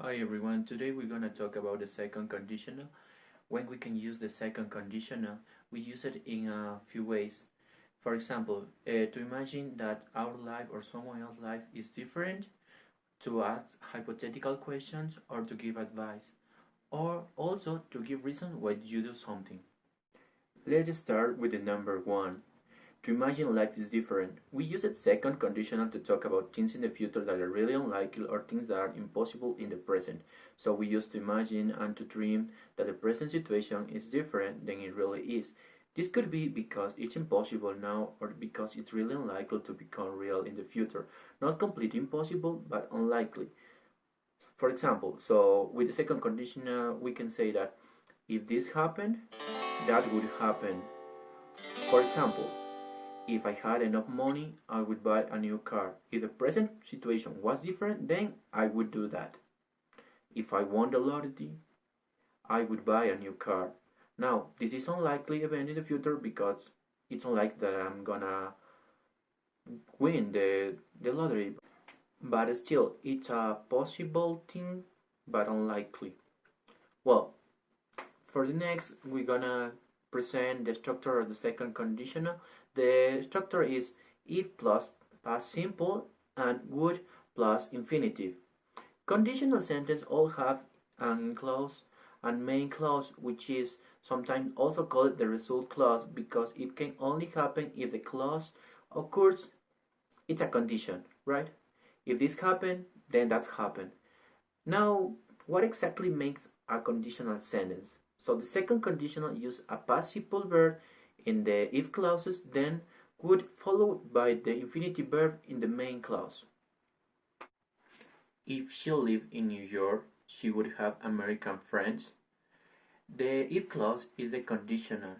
Hi everyone, today we're going to talk about the second conditional. When we can use the second conditional, we use it in a few ways. For example, to imagine that our life or someone else's life is different, to ask hypothetical questions or to give advice, or also to give reason why you do something. Let's start with the number one. To imagine life is different. We use a second conditional to talk about things in the future that are really unlikely or things that are impossible in the present. So we use to imagine and to dream that the present situation is different than it really is. This could be because it's impossible now or because it's really unlikely to become real in the future. Not completely impossible, but unlikely. For example, so with the second conditional, we can say that if this happened, that would happen. For example, if I had enough money, I would buy a new car. If the present situation was different, then I would do that. If I won the lottery, I would buy a new car. Now, this is unlikely event in the future because it's unlikely that I'm gonna win the lottery. But still, it's a possible thing, but unlikely. Well, for the next, we're gonna present the structure of the second conditional. The structure is if plus past simple and would plus infinitive. Conditional sentences all have an clause and main clause, which is sometimes also called the result clause because it can only happen if the clause occurs. It's a condition, right? If this happened, then that happened. Now, what exactly makes a conditional sentence? So the second conditional use a past simple verb in the if clauses, then would followed by the infinitive verb in the main clause. If she lived in New York, she would have American friends. The if clause is the conditional.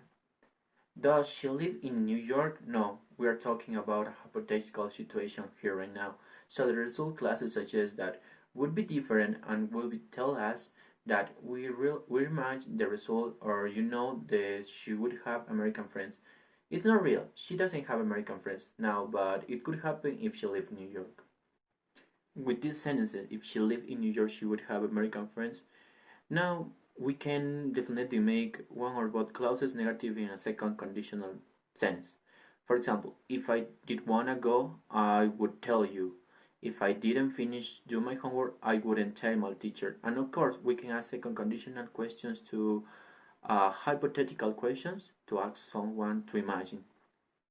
Does she live in New York? No, we are talking about a hypothetical situation here right now. So the result clauses suggest that would be different and will be tell us that we imagine the result or that she would have American friends. It's not real. She doesn't have American friends now, but it could happen if she lived in New York. With this sentence, if she lived in New York, she would have American friends. Now, we can definitely make one or both clauses negative in a second conditional sentence. For example, if I did wanna go, I would tell you. If I didn't finish do my homework, I wouldn't tell my teacher. And of course, we can ask second conditional questions to hypothetical questions to ask someone to imagine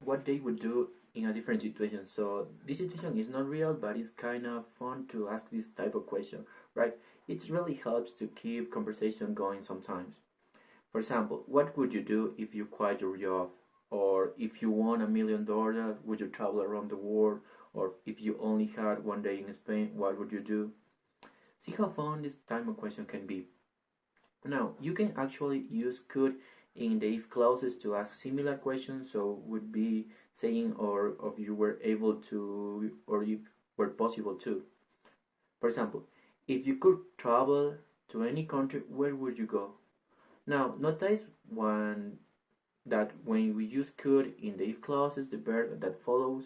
what they would do in a different situation. So this situation is not real, but it's kind of fun to ask this type of question, right? It really helps to keep conversation going sometimes. For example, what would you do if you quit your job? Or if you won $1 million, would you travel around the world? Or if you only had one day in Spain, what would you do? See how fun this type of question can be. Now, you can actually use could in the if clauses to ask similar questions, so would be saying or if you were able to or if were possible to. For example, if you could travel to any country, where would you go? Now, notice that when we use could in the if clauses, the verb that follows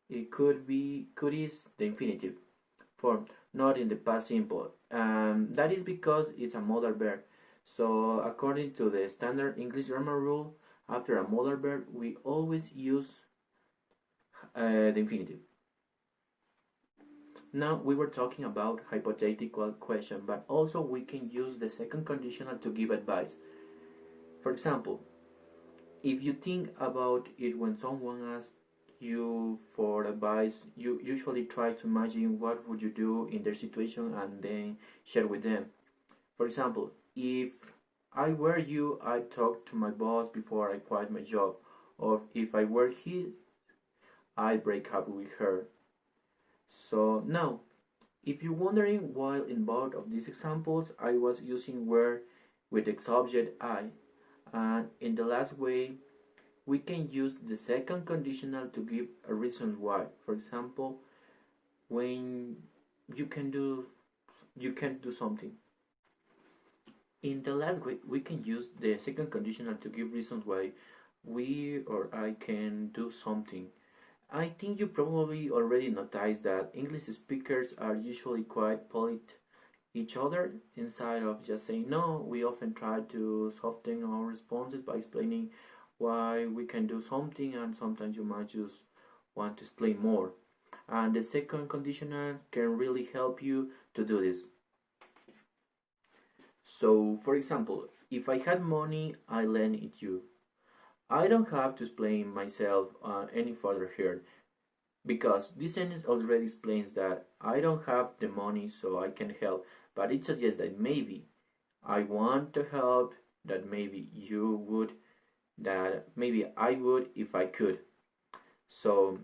it could is the infinitive form, not in the past simple. That is because it's a modal verb. So according to the standard English grammar rule, after a modal verb, we always use the infinitive. Now we were talking about hypothetical question, but also we can use the second conditional to give advice. For example, if you think about it when someone asks you for advice, you usually try to imagine what would you do in their situation and then share with them. For example, if I were you, I'd talk to my boss before I quit my job. Or if I were he, I'd break up with her. So now, if you're wondering why in both of these examples I was using where with the subject I, and in the last way, we can use the second conditional to give a reason why. For example, when you can do something. In the last way, we can use the second conditional to give reasons why we or I can do something. I think you probably already noticed that English speakers are usually quite polite each other inside of just saying no. We often try to soften our responses by explaining why we can do something, and sometimes you might just want to explain more. And the second conditional can really help you to do this. So, for example, if I had money, I lend it you. I don't have to explain myself any further here, because this sentence already explains that I don't have the money so I can help, but it suggests that maybe I want to help, that maybe you would, that maybe I would if I could. So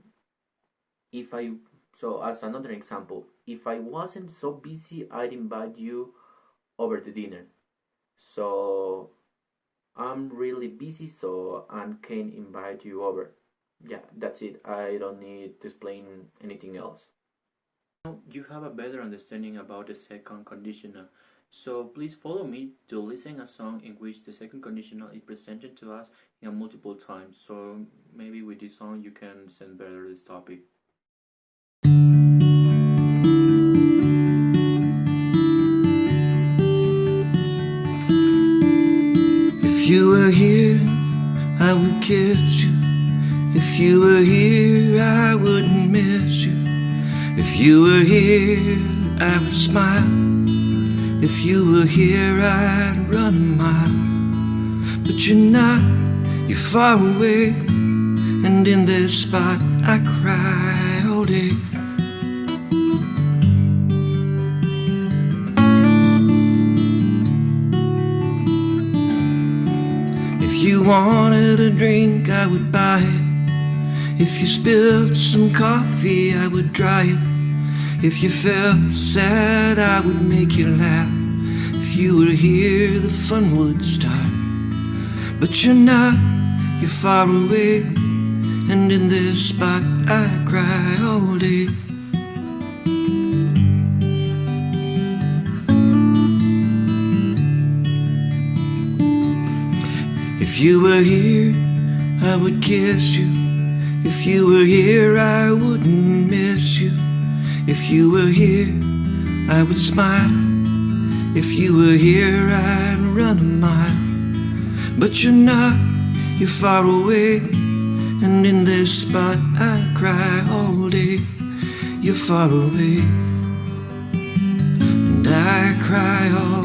if I so as another example, if I wasn't so busy, I'd invite you over to dinner. So I'm really busy, so I can't invite you over. Yeah, that's it. I don't need to explain anything else. Now you have a better understanding about the second conditional. So please follow me to listen a song in which the second conditional is presented to us in multiple times. So maybe with this song you can understand better this topic. If you were here, I would kiss you. If you were here, I wouldn't miss you. If you were here, I would smile. If you were here, I'd run a mile. But you're not, you're far away. And in this spot, I cry all day. If you wanted a drink, I would buy it. If you spilled some coffee, I would dry it. If you felt sad, I would make you laugh. If you were here, the fun would start. But you're not, you're far away. And in this spot, I cry all day. If you were here, I would kiss you. If you were here, I wouldn't miss you. If you were here, I would smile. If you were here, I'd run a mile. But you're not, you're far away. And in this spot, I cry all day. You're far away, and I cry all day.